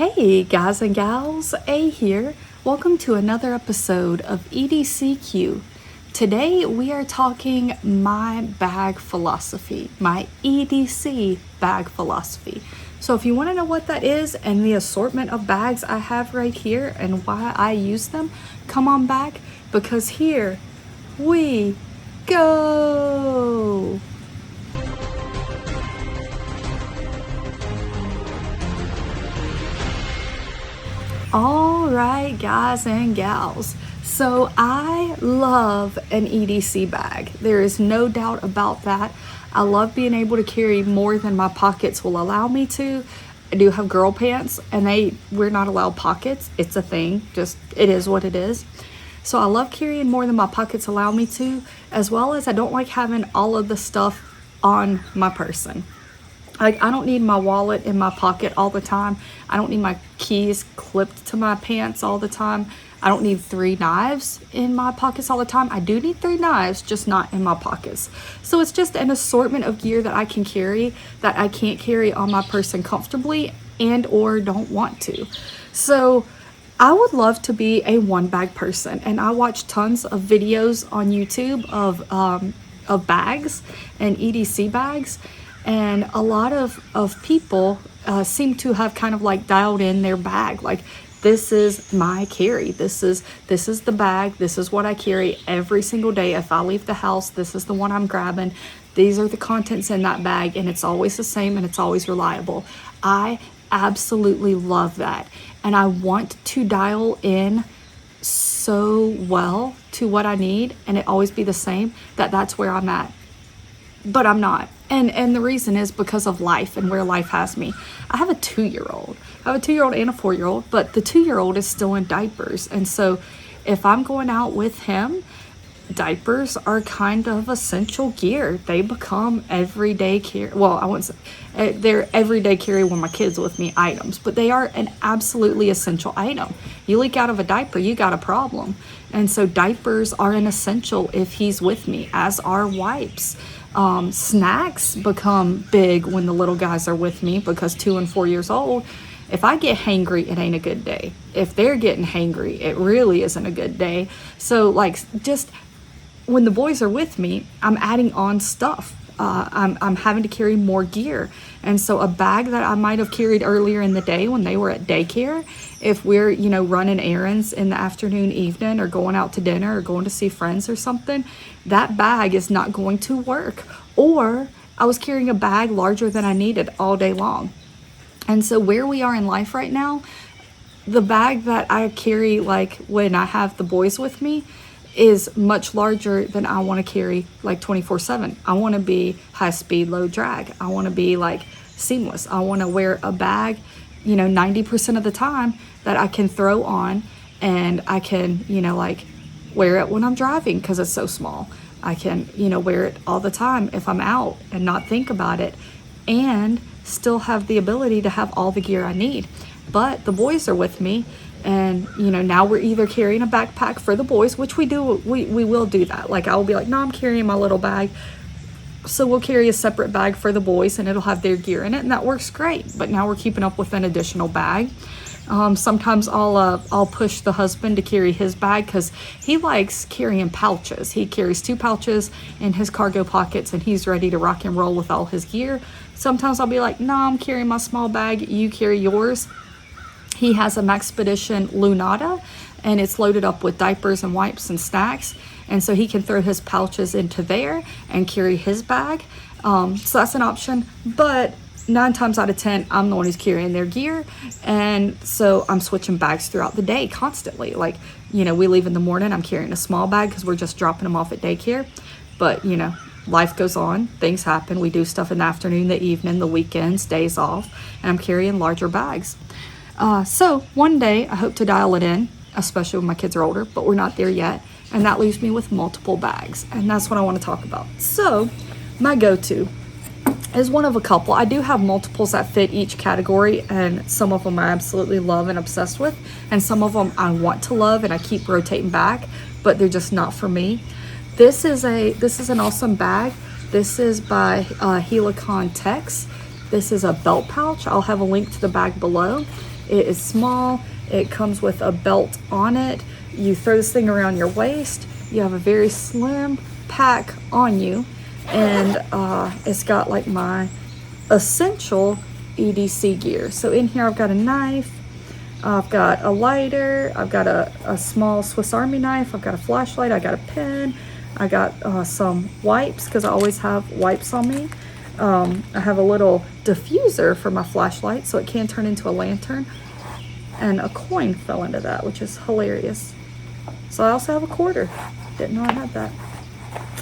Hey guys and gals, A here. Welcome to another episode of EDCQ. Today we are talking my bag philosophy, my EDC bag philosophy. So if you want to know what that is and the assortment of bags I have right here and why I use them, come on back because here we go. All right, guys and gals. So I love an EDC bag. There is no doubt about that. I love being able to carry more than my pockets will allow me to. I do have girl pants and we're not allowed pockets. It's a thing, just it is what it is. So I love carrying more than my pockets allow me to, as well as I don't like having all of the stuff on my person. Like, I don't need my wallet in my pocket all the time. I don't need my keys clipped to my pants all the time. I don't need 3 knives in my pockets all the time. I do need 3 knives, just not in my pockets. So it's just an assortment of gear that I can carry that I can't carry on my person comfortably and or don't want to. So I would love to be a one bag person, and I watch tons of videos on YouTube of bags and EDC bags. And a lot of people seem to have kind of like dialed in their bag. Like, this is my carry. This is the bag. This is what I carry every single day. If I leave the house, this is the one I'm grabbing. These are the contents in that bag, and it's always the same and it's always reliable. I absolutely love that. And I want to dial in so well to what I need and it always be the same, that's where I'm at. But I'm not. And the reason is because of life and where life has me. I have a 2-year-old. I have a 2-year-old and a 4-year-old, but the 2-year-old is still in diapers. And so if I'm going out with him, diapers are kind of essential gear. They become everyday carry. Well, I wouldn't say they're everyday carry when my kid's with me items, but they are an absolutely essential item. You leak out of a diaper, you got a problem. And so diapers are an essential if he's with me, as are wipes. Snacks become big when the little guys are with me because 2 and 4 years old, if I get hangry, it ain't a good day. If they're getting hangry, it really isn't a good day. So like, just when the boys are with me, I'm adding on stuff. I'm having to carry more gear. And so a bag that I might have carried earlier in the day when they were at daycare, if we're, running errands in the afternoon, evening, or going out to dinner or going to see friends or something, that bag is not going to work. Or I was carrying a bag larger than I needed all day long. And so where we are in life right now, the bag that I carry, like when I have the boys with me, is much larger than I want to carry like 24/7. I want to be high speed, low drag. I want to be like seamless. I want to wear a bag, 90% of the time that I can throw on, and I can, like wear it when I'm driving because it's so small. I can, wear it all the time if I'm out and not think about it, and still have the ability to have all the gear I need. But the boys are with me, and now we're either carrying a backpack for the boys, which we will do that. Like, I will be like, no, I'm carrying my little bag, so we'll carry a separate bag for the boys and it'll have their gear in it, and that works great. But now we're keeping up with an additional bag. Sometimes I'll push the husband to carry his bag because he likes carrying pouches. He carries 2 pouches in his cargo pockets and he's ready to rock and roll with all his gear. Sometimes I'll be like, no, I'm carrying my small bag, you carry yours. He has a Maxpedition Lunata, and it's loaded up with diapers and wipes and snacks. And so he can throw his pouches into there and carry his bag. So that's an option. But 9 times out of 10, I'm the one who's carrying their gear. And so I'm switching bags throughout the day constantly. Like, we leave in the morning, I'm carrying a small bag because we're just dropping them off at daycare. But, life goes on, things happen. We do stuff in the afternoon, the evening, the weekends, days off, and I'm carrying larger bags. So one day I hope to dial it in, especially when my kids are older, but we're not there yet. And that leaves me with multiple bags. And that's what I want to talk about. So my go-to is one of a couple. I do have multiples that fit each category, and some of them I absolutely love and obsessed with. And some of them I want to love and I keep rotating back, but they're just not for me. This is an awesome bag. This is by Helicon Tex. This is a belt pouch. I'll have a link to the bag below. It is small. It comes with a belt on it. You throw this thing around your waist. You have a very slim pack on you, and it's got like my essential EDC gear. So in here I've got a knife, I've got a lighter, I've got a small Swiss Army knife, I've got a flashlight, I got a pen, I got some wipes because I always have wipes on me. I have a little diffuser for my flashlight so it can turn into a lantern, and a coin fell into that, which is hilarious. So I also have a quarter. Didn't know I had that.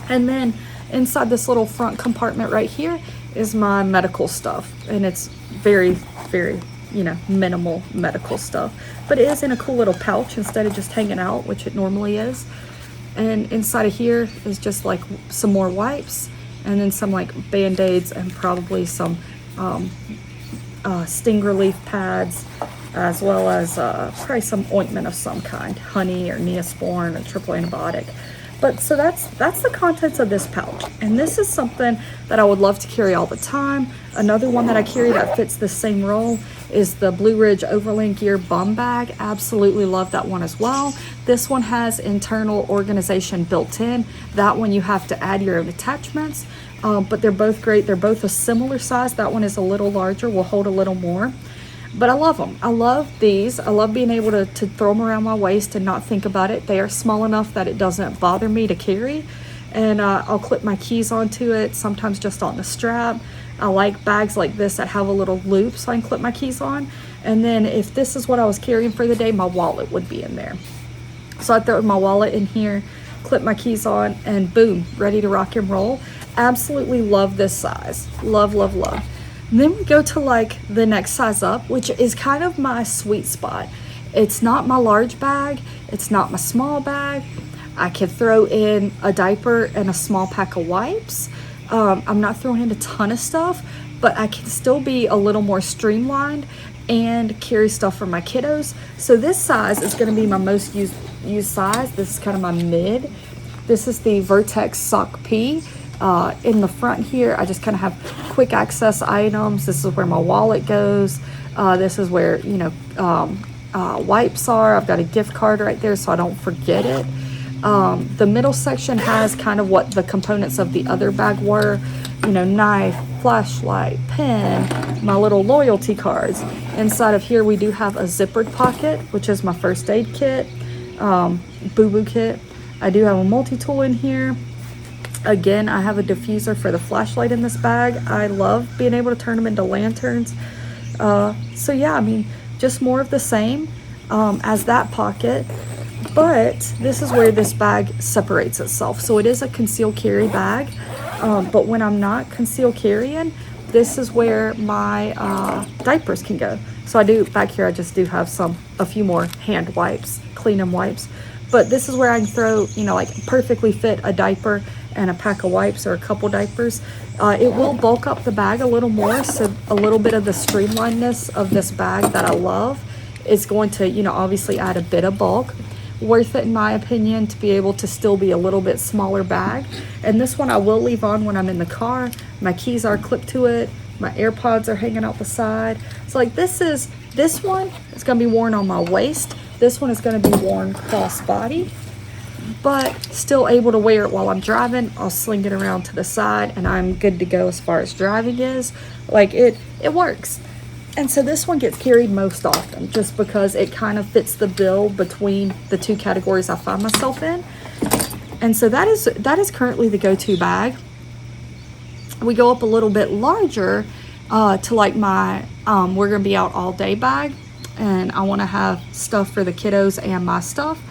And then inside this little front compartment right here is my medical stuff, and it's very, very, you know, minimal medical stuff, but it is in a cool little pouch instead of just hanging out, which it normally is. And inside of here is just like some more wipes, and then some like band-aids, and probably some sting relief pads, as well as probably some ointment of some kind, honey or Neosporin or triple antibiotic. But so that's the contents of this pouch, and this is something that I would love to carry all the time. Another one that I carry that fits the same role is the Blue Ridge Overland Gear bum bag. Absolutely love that one as well. This one has internal organization built in. That one you have to add your own attachments, but they're both great. They're both a similar size. That one is a little larger, will hold a little more. But I love them. I love these. I love being able to throw them around my waist and not think about it. They are small enough that it doesn't bother me to carry. And I'll clip my keys onto it, sometimes just on the strap. I like bags like this that have a little loop so I can clip my keys on. And then if this is what I was carrying for the day, my wallet would be in there. So I throw my wallet in here, clip my keys on, and boom, ready to rock and roll. Absolutely love this size. Love, love, love. And then we go to like the next size up, which is kind of my sweet spot. It's not my large bag. It's not my small bag. I can throw in a diaper and a small pack of wipes. I'm not throwing in a ton of stuff, but I can still be a little more streamlined and carry stuff for my kiddos. So this size is going to be my most used size. This is kind of my mid. This is the Vertex Sock P. In the front here, I just kind of have quick access items. This is where my wallet goes. This is where, you know, wipes are. I've got a gift card right there so I don't forget it. The middle section has kind of what the components of the other bag were, you know, knife, flashlight, pen, my little loyalty cards. Inside of here we do have a zippered pocket, which is my first aid kit, boo-boo kit. I do have a multi-tool in here. Again, I have a diffuser for the flashlight in this bag. I love being able to turn them into lanterns. So yeah, I mean, just more of the same as that pocket. But this is where this bag separates itself. So it is a concealed carry bag. But when I'm not concealed carrying, this is where my diapers can go. So I do, back here, I just do have a few more hand wipes, clean wipes. But this is where I can throw, you know, like perfectly fit a diaper and a pack of wipes or a couple diapers. It will bulk up the bag a little more, so a little bit of the streamlinedness of this bag that I love is going to, you know, obviously add a bit of bulk. Worth it in my opinion to be able to still be a little bit smaller bag. And this one I will leave on when I'm in the car. My keys are clipped to it. My AirPods are hanging out the side. So like this one is gonna be worn on my waist. This one is gonna be worn cross body, but still able to wear it while I'm driving. I'll sling it around to the side and I'm good to go as far as driving is. Like it works. And so this one gets carried most often just because it kind of fits the bill between the two categories I find myself in. And so that is currently the go-to bag. We go up a little bit larger to like my we're gonna be out all day bag, and I want to have stuff for the kiddos and my stuff.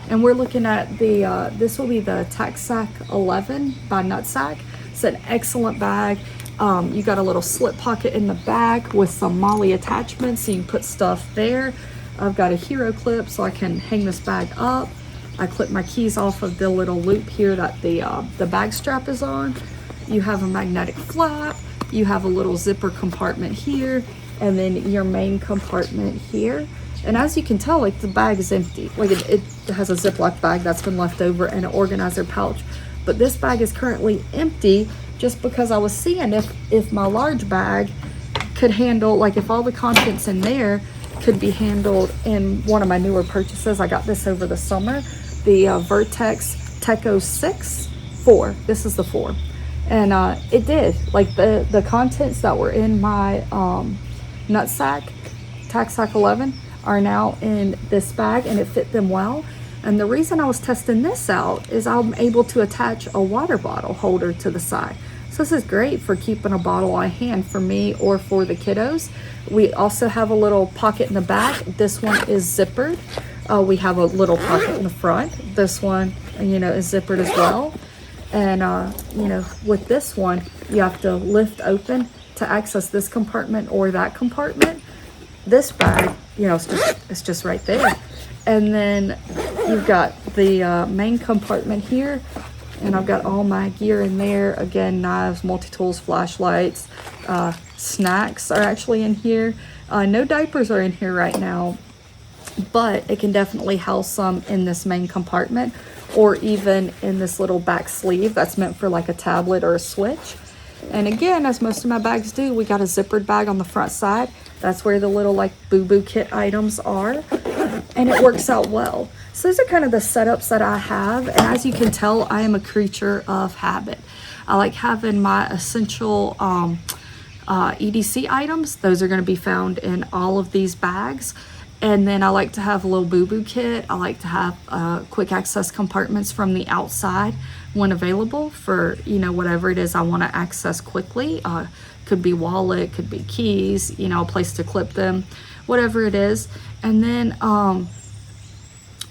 And we're looking at the this will be the Nutsac 11 by Nutsac. It's an excellent bag. You got a little slip pocket in the back with some MOLLE attachments so you can put stuff there. I've got a hero clip so I can hang this bag up. I clip my keys off of the little loop here that the bag strap is on. You have a magnetic flap. You have a little zipper compartment here, and then your main compartment here. And as you can tell, like the bag is empty. Like it has a Ziploc bag that's been left over and an organizer pouch. But this bag is currently empty just because I was seeing if my large bag could handle, like if all the contents in there could be handled in one of my newer purchases. I got this over the summer, the Vertex Techo 6 4. This is the 4. And it did. Like the contents that were in my Nutsac, Tac 11, are now in this bag, and it fit them well. And the reason I was testing this out is I'm able to attach a water bottle holder to the side. So this is great for keeping a bottle on hand for me or for the kiddos. We also have a little pocket in the back. This one is zippered. We have a little pocket in the front. This one, you know, is zippered as well. And, you know, with this one, you have to lift open to access this compartment or that compartment. This bag, you know, it's just right there. And then you've got the main compartment here, and I've got all my gear in there. Again, knives, multi-tools, flashlights, snacks are actually in here. No diapers are in here right now, but it can definitely house some in this main compartment, or even in this little back sleeve that's meant for like a tablet or a switch. And again, as most of my bags do, we got a zippered bag on the front side. That's where the little like boo-boo kit items are, and it works out well. So those are kind of the setups that I have, and as you can tell, I am a creature of habit. I like having my essential EDC items. Those are going to be found in all of these bags. And then I like to have a little boo-boo kit. I like to have quick access compartments from the outside when available for, you know, whatever it is I want to access quickly. Could be wallet, could be keys, you know, a place to clip them, whatever it is. And then I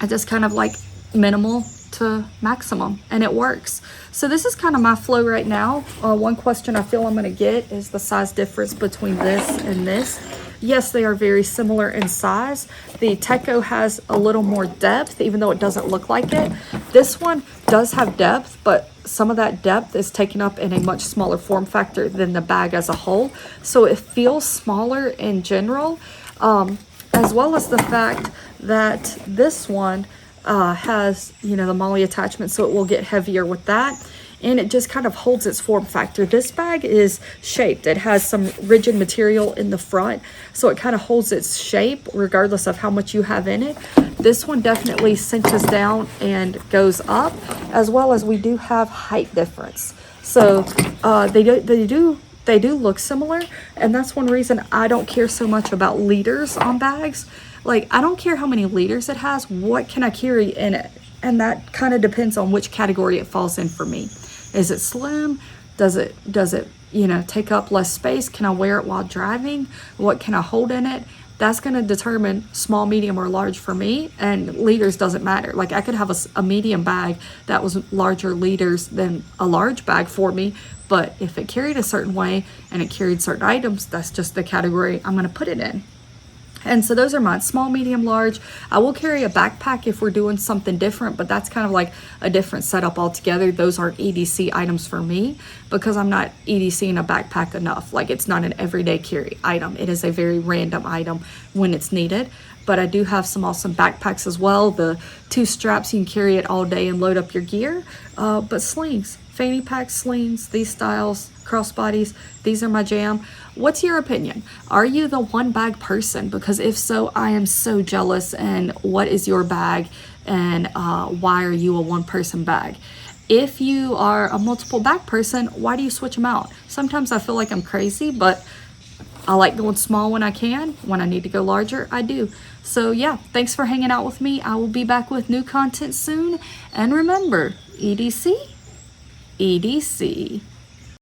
just kind of like minimal to maximum, and it works. So this is kind of my flow right now. One question I feel I'm going to get is the size difference between this and this. Yes, they are very similar in size. The Techo has a little more depth, even though it doesn't look like it. This one does have depth, but some of that depth is taken up in a much smaller form factor than the bag as a whole. So it feels smaller in general, as well as the fact that this one has, you know, the MOLLE attachment, so it will get heavier with that. And it just kind of holds its form factor. This bag is shaped. It has some rigid material in the front, so it kind of holds its shape regardless of how much you have in it. This one definitely cinches down and goes up, as well as we do have height difference. So they do look similar, and that's one reason I don't care so much about liters on bags. Like, I don't care how many liters it has. What can I carry in it? And that kind of depends on which category it falls in for me. Is it slim? Does it, you know, take up less space? Can I wear it while driving? What can I hold in it? That's going to determine small, medium, or large for me. And liters doesn't matter. Like, I could have a medium bag that was larger liters than a large bag for me. But if it carried a certain way and it carried certain items, that's just the category I'm going to put it in. And so those are mine, small, medium, large. I will carry a backpack if we're doing something different, but that's kind of like a different setup altogether. Those aren't EDC items for me because I'm not EDCing a backpack enough. Like, it's not an everyday carry item. It is a very random item when it's needed. But I do have some awesome backpacks as well. The 2 straps, you can carry it all day and load up your gear. But slings, fanny pack slings, these styles, crossbodies, these are my jam. What's your opinion? Are you the one bag person? Because if so, I am so jealous. And what is your bag, and why are you a one person bag? If you are a multiple bag person, why do you switch them out? Sometimes I feel like I'm crazy, but I like going small when I can. When I need to go larger, I do. So yeah, thanks for hanging out with me. I will be back with new content soon. And remember, EDC, EDC.